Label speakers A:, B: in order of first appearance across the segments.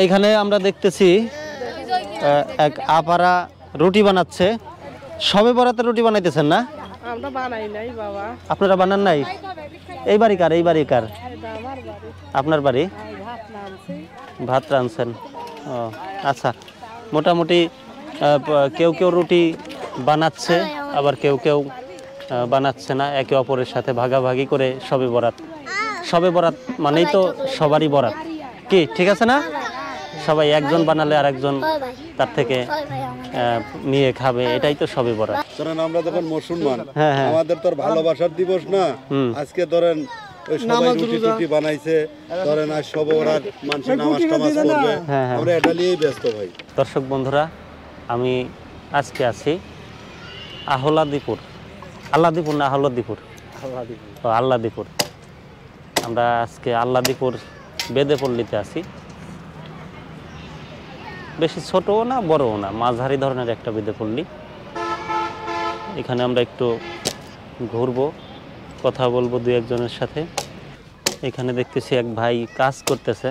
A: এখানে আমরা দেখতেছি এক আপারা রুটি বানাচ্ছে। সবে বরাতে রুটি বানাইতেছেন না?
B: আমরা বানাই নাই বাবা।
A: আপনারা বানান নাই? এই বাড়ি কার? এই বাড়ি কার? আপনার বাড়ি? ভাত রাঁধছেন। ও আচ্ছা, মোটামুটি কেউ কেউ রুটি বানাচ্ছে, আবার কেউ কেউ বানাচ্ছে না। একে অপরের সাথে ভাগাভাগি করে সবে বরাত। সবে বরাত মানেই তো সবারই বরাত, কি ঠিক আছে না? সবাই একজন বানালে আর একজন তার থেকে নিয়ে খাবে, এটাই তো সবে বরাত।
C: ধরেন আমরা যখন মুসলমান, আমাদের তো ভালোবাসার দিবস না আজকে। ধরেন ওই সবাই রুটি টুটি বানাইছে, ধরেন আজ সবে বরাত, মানুষ নামাজ টামাজ পড়বে, আমরা এটা নিয়েই ব্যস্ত ভাই।
A: দর্শক বন্ধুরা, আমি আজকে আছি আহলাদীপুর। আহ্লাদীপুর না আহলাদীপুর? আহ্লাদীপুর। আমরা আজকে আহ্লাদীপুর বেদেপল্লীতে আছি। বেশি ছোটও না বড়ও না, মাঝারি ধরনের একটা বেদেপল্লী। এখানে আমরা একটু ঘুরবো, কথা বলবো দু একজনের সাথে। এখানে দেখতেছি এক ভাই কাজ করতেছে,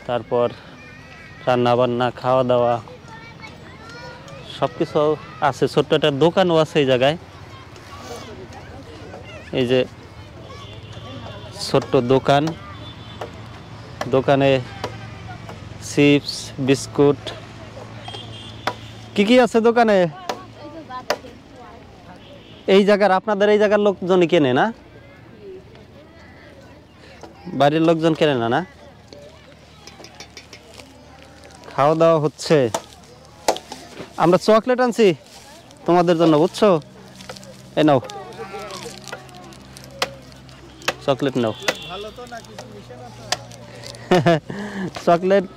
A: তারপর রান্না বান্না, খাওয়া দাওয়া সব কিছু আছে। ছোট্ট একটা দোকানও আছে এই জায়গায়। এই যে ছোট্ট দোকান, দোকানে চিপস, বিস্কুট, কি কি আছে দোকানে? এই জায়গার, আপনাদের এই জায়গার লোকজনই কেনে না? বাড়ির লোকজন কেনে না? না, খাওয়া দাওয়া হচ্ছে। আমরা চকলেট আনছি তোমাদের জন্য, বুঝছো? এই নাও চকলেট, নাও চকলেট।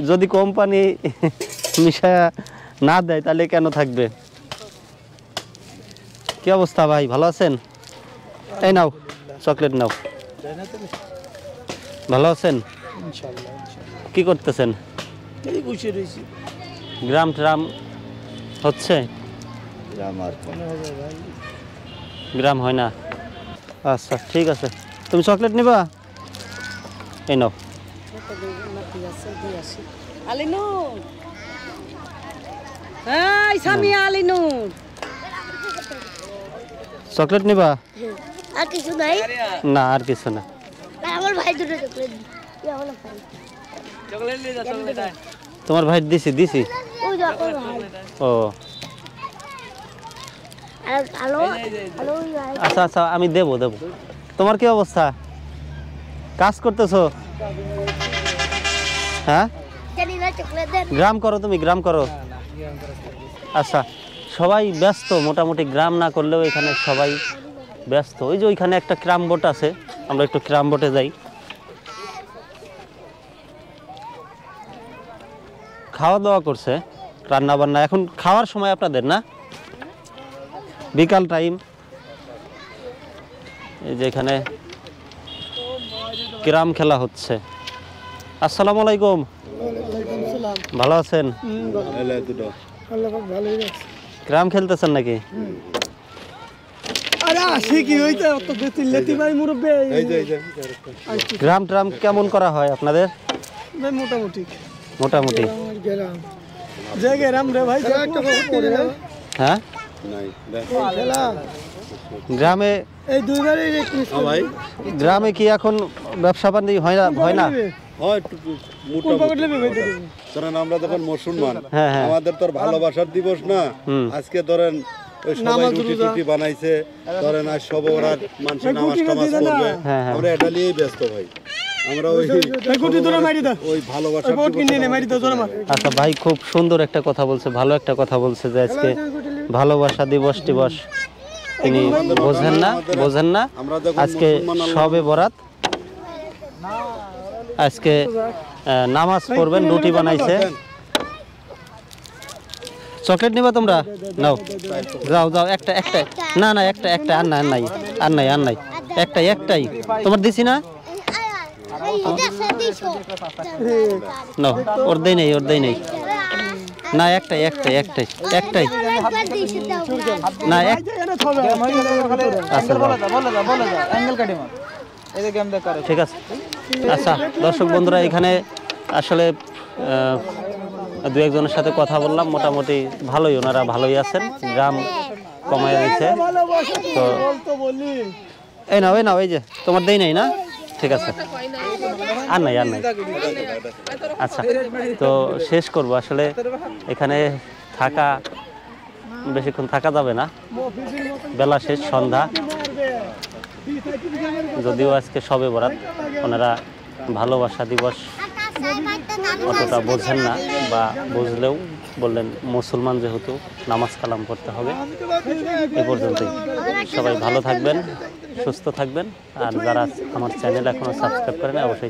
A: যদি কোম্পানি মিশায়া না দেয় তাহলে কেন থাকবে? কি অবস্থা ভাই, ভালো আছেন? এই নাও চকলেট, নাও। ভালো আছেন? কি করতেছেন? গ্রাম ট্রাম হচ্ছে? গ্রাম হয় না? আচ্ছা ঠিক আছে, তুমি চকলেট নিবা? এই নাও। চকলেট নিবা?
D: আর কিছু নাই?
A: না আর কিছু না।
D: আমার ভাই দুটো চকলেট।
A: তোমার ভাই দিছি দিছি। ও আচ্ছা আচ্ছা, আমি দেবো দেবো। তোমার কি অবস্থা, কাজ করতেছো? হ্যাঁ, গ্রাম করো তুমি, গ্রাম করো। আচ্ছা, সবাই ব্যস্ত মোটামুটি, গ্রাম না করলেও এখানে সবাই ব্যস্ত। ওই যে ওইখানে একটা ক্রাম বোট আছে, আমরা একটু ক্রাম বোটে যাই। খাওয়া দাওয়া করছে, রান্না বান্না, এখন খাওয়ার সময় আপনাদের না? বিকাল টাইম। এই যে এখানে ক্রাম খেলা হচ্ছে। আসসালামু আলাইকুম। ভালো আছেন? ক্রাম খেলতেছেন নাকি? গ্রাম ট্রাম কেমন করা হয় আপনাদের?
B: মোটামুটি
A: মোটামুটি। হ্যাঁ, গ্রামে গ্রামে কি এখন ব্যবসা বাণিজ্য হয় না? হয় না,
C: ধরেন আমরা যখন মুসলমান, আমাদের তো ভালোবাসার দিবস না আজকে। ধরেন ওই সবাই রুটি টুটি বানাইছে, ধরেন আজ সবে বরাত, মানুষ নামাজ টামাজ পড়বে, আমরা এটা নিয়েই ব্যস্ত ভাই। আমরা ওই ভালোবাসা।
A: আচ্ছা ভাই, খুব সুন্দর একটা কথা বলছে, ভালো একটা কথা বলছে যে আজকে ভালোবাসা দিবস টিবস তিনি বোঝেন না, বোঝেন না। আজকে সবে বরাত, আজকে নামাজ পড়বেন, রুটি বানাইছে। চকলেট নিবা তোমরা? নাও, যাও যাও, একটা একটা, না না একটা একটা, আর না, আর নাই, আর নাই, আর নাই, একটাই একটাই তোমার দিছি না? নাও, ওর দেই নেই, ওর দেই নেই। না একটাই একটাই একটাই একটাই, না এক। আচ্ছা ঠিক আছে। আচ্ছা দর্শক বন্ধুরা, এখানে আসলে দু একজনের সাথে কথা বললাম, মোটামুটি ভালোই, ওনারা ভালোই আছেন, গ্রাম কমায় দিচ্ছে। তো এই নাও এই যে তোমার দেই নাই না, ঠিক আছে, আর নাই। আচ্ছা, তো শেষ করব। আসলে এখানে থাকা বেশিক্ষণ থাকা যাবে না, বেলা শেষ, সন্ধ্যা। যদিও আজকে শবে বরাত, ওনারা ভালোবাসা দিবস অতটা বোঝেন না, বা বুঝলেও বললেন মুসলমান যেহেতু নামাজ কালাম পড়তে হবে। এ পর্যন্তই। সবাই ভালো থাকবেন, সুস্থ থাকবেন, আর যারা আমার চ্যানেল এখনো সাবস্ক্রাইব করেন অবশ্যই